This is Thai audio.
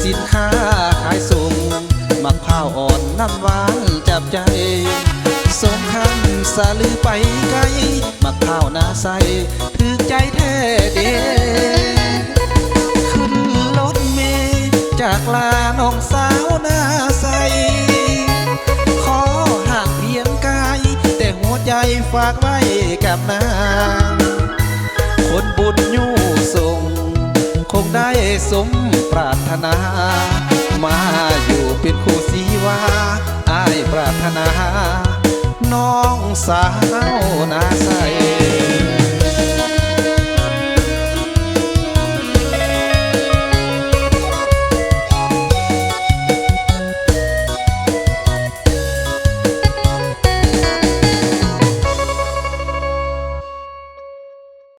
สินค้าขายส่งมักพร้าวอ่อนน้ำหวานจับใจสมคำสาลือไปไกลมักพร้าวนาใสถือใจแท้เดขึ้นรถเมล์จากลาน้องสาวนาใสขอห่างเพียงกายแต่หัวใจฝากไว้กับนางคนบุญอยู่ส่งคงได้สมปรารถนามาอยู่เป็นคู่สีวาอ้ายปรารถนาน้องสาวนาใส